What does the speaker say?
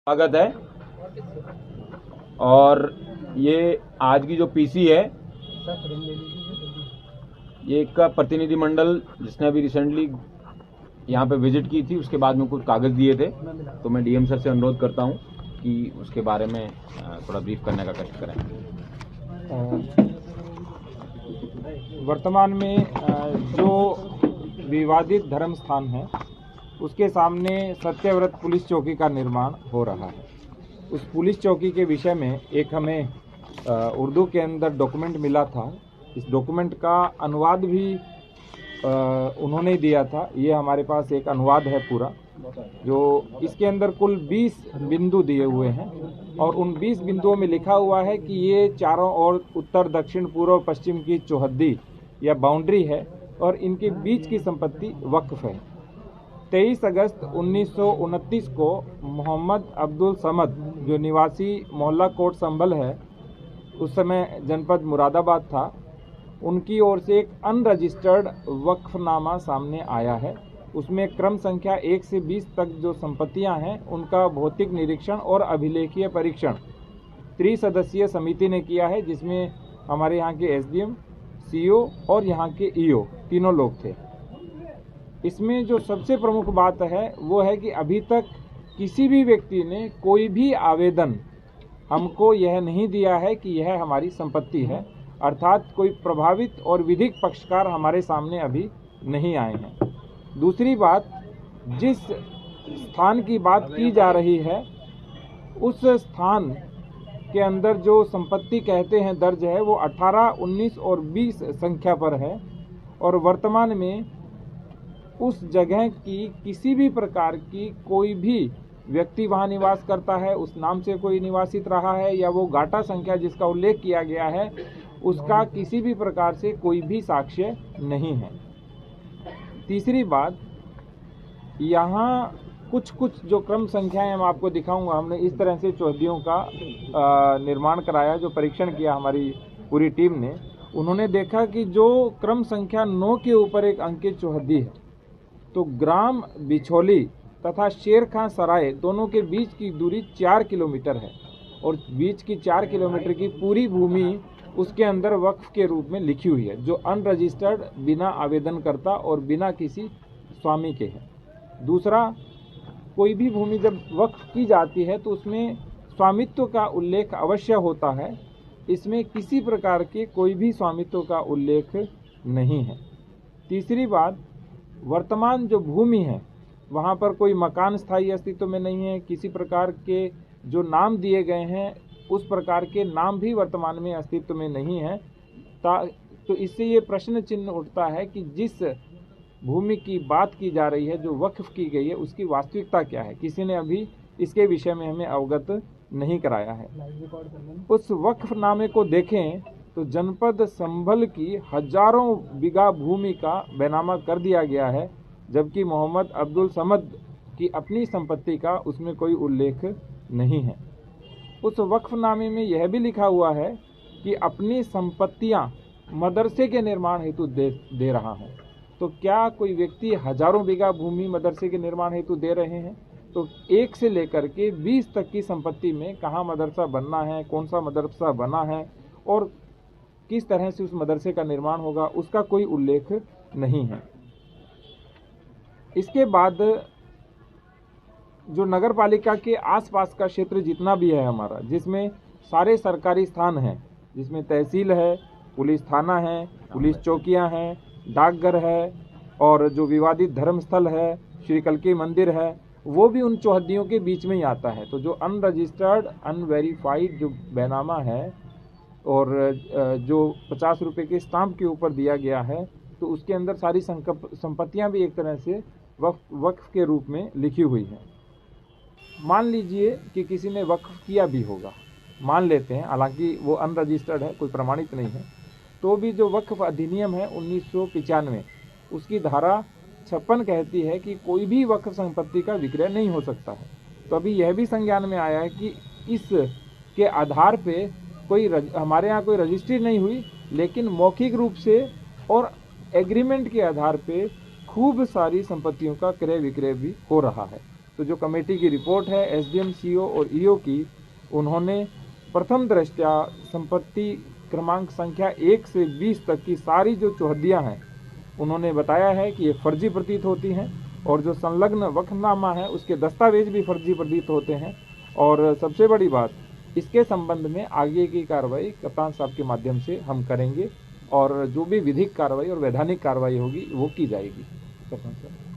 स्वागत है। और ये आज की जो पीसी है, ये एक का प्रतिनिधिमंडल जिसने अभी रिसेंटली यहाँ पे विजिट की थी, उसके बाद में कुछ कागज़ दिए थे, तो मैं डीएम सर से अनुरोध करता हूँ कि उसके बारे में थोड़ा ब्रीफ करने का कष्ट करें। वर्तमान में जो विवादित धर्म स्थान है उसके सामने सत्यव्रत पुलिस चौकी का निर्माण हो रहा है। उस पुलिस चौकी के विषय में एक हमें उर्दू के अंदर डॉक्यूमेंट मिला था। इस डॉक्यूमेंट का अनुवाद भी उन्होंने दिया था। ये हमारे पास एक अनुवाद है पूरा, जो इसके अंदर कुल 20 बिंदु दिए हुए हैं और उन 20 बिंदुओं में लिखा हुआ है कि ये चारों ओर उत्तर दक्षिण पूर्व पश्चिम की चौहद्दी या बाउंड्री है और इनके बीच की संपत्ति वक्फ है। 23 अगस्त 1929 को मोहम्मद अब्दुल समद, जो निवासी मोहल्ला कोट संभल है, उस समय जनपद मुरादाबाद था, उनकी ओर से एक अनरजिस्टर्ड वक्फनामा सामने आया है। उसमें क्रम संख्या 1 से 20 तक जो संपत्तियां हैं उनका भौतिक निरीक्षण और अभिलेखीय परीक्षण त्रिसदस्यीय समिति ने किया है, जिसमें हमारे यहाँ के एसडीएम, सीओ और यहाँ के ईओ तीनों लोग थे। इसमें जो सबसे प्रमुख बात है वो है कि अभी तक किसी भी व्यक्ति ने कोई भी आवेदन हमको यह नहीं दिया है कि यह हमारी संपत्ति है, अर्थात कोई प्रभावित और विधिक पक्षकार हमारे सामने अभी नहीं आए हैं। दूसरी बात, जिस स्थान की बात की जा रही है उस स्थान के अंदर जो संपत्ति कहते हैं दर्ज है वो 18, 19 और 20 संख्या पर है और वर्तमान में उस जगह की किसी भी प्रकार की कोई भी व्यक्ति वहाँ निवास करता है, उस नाम से कोई निवासित रहा है या वो गाटा संख्या जिसका उल्लेख किया गया है उसका किसी भी प्रकार से कोई भी साक्ष्य नहीं है। तीसरी बात, यहाँ कुछ जो क्रम संख्याएं मैं आपको दिखाऊंगा। हमने इस तरह से चौहद्दियों का निर्माण कराया, जो परीक्षण किया हमारी पूरी टीम ने। उन्होंने देखा कि जो क्रम संख्या 9 के ऊपर एक अंकित चौहद्दी है, तो ग्राम बिछोली तथा शेर खां सराय दोनों के बीच की दूरी 4 किलोमीटर है और बीच की 4 किलोमीटर की पूरी भूमि उसके अंदर वक्फ के रूप में लिखी हुई है, जो अनरजिस्टर्ड, बिना आवेदनकर्ता और बिना किसी स्वामी के है। दूसरा, कोई भी भूमि जब वक्फ की जाती है तो उसमें स्वामित्व का उल्लेख अवश्य होता है। इसमें किसी प्रकार के कोई भी स्वामित्व का उल्लेख नहीं है। तीसरी बात, वर्तमान जो भूमि है वहाँ पर कोई मकान स्थायी अस्तित्व में नहीं है। किसी प्रकार के जो नाम दिए गए हैं उस प्रकार के नाम भी वर्तमान में अस्तित्व में नहीं है। तो इससे ये प्रश्न चिन्ह उठता है कि जिस भूमि की बात की जा रही है, जो वक्फ की गई है, उसकी वास्तविकता क्या है। किसी ने अभी इसके विषय में हमें अवगत नहीं कराया है। उस वक्फनामे को देखें तो जनपद संभल की हजारों बीघा भूमि का बैनामा कर दिया गया है, जबकि मोहम्मद अब्दुल समद की अपनी संपत्ति का उसमें कोई उल्लेख नहीं है। उस वक्फनामे में यह भी लिखा हुआ है कि अपनी संपत्तियां मदरसे के निर्माण हेतु दे रहा हूं। तो क्या कोई व्यक्ति हजारों बीघा भूमि मदरसे के निर्माण हेतु दे रहे हैं? तो 1 से लेकर के 20 तक की संपत्ति में कहाँ मदरसा बनना है, कौन सा मदरसा बना है और किस तरह से उस मदरसे का निर्माण होगा, उसका कोई उल्लेख नहीं है। इसके बाद जो नगर पालिका के आसपास का क्षेत्र जितना भी है हमारा, जिसमें सारे सरकारी स्थान हैं, जिसमें तहसील है, पुलिस थाना है, पुलिस चौकियां हैं, डाकघर है और जो विवादित धर्म स्थल है, श्री कल्की मंदिर है, वो भी उन चौहद्दियों के बीच में ही आता है। तो जो अनरजिस्टर्ड, अनवेरीफाइड जो बैनामा है और जो 50 रुपये के स्टाम्प के ऊपर दिया गया है, तो उसके अंदर सारी संपत्तियां भी एक तरह से वक्फ के रूप में लिखी हुई हैं। मान लीजिए कि किसी ने वक्फ किया भी होगा, मान लेते हैं, हालांकि वो अनरजिस्टर्ड है, कोई प्रमाणित नहीं है, तो भी जो वक्फ अधिनियम है 1995, उसकी धारा 56 कहती है कि कोई भी वक्फ संपत्ति का विक्रय नहीं हो सकता है। तो अभी यह भी संज्ञान में आया है कि इस के आधार पे कोई हमारे यहाँ कोई रजिस्ट्री नहीं हुई, लेकिन मौखिक रूप से और एग्रीमेंट के आधार पे खूब सारी संपत्तियों का क्रय विक्रय भी हो रहा है। तो जो कमेटी की रिपोर्ट है एसडीएम, सीओ और ईओ की, उन्होंने प्रथम दृष्टया संपत्ति क्रमांक संख्या 1 से 20 तक की सारी जो चौहद्दियाँ हैं उन्होंने बताया है कि ये फर्जी प्रतीत होती हैं और जो संलग्न वक्फनामा है उसके दस्तावेज भी फर्जी प्रतीत होते हैं। और सबसे बड़ी बात, इसके संबंध में आगे की कार्रवाई कप्तान साहब के माध्यम से हम करेंगे और जो भी विधिक कार्रवाई और वैधानिक कार्रवाई होगी वो की जाएगी। कप्तान साहब।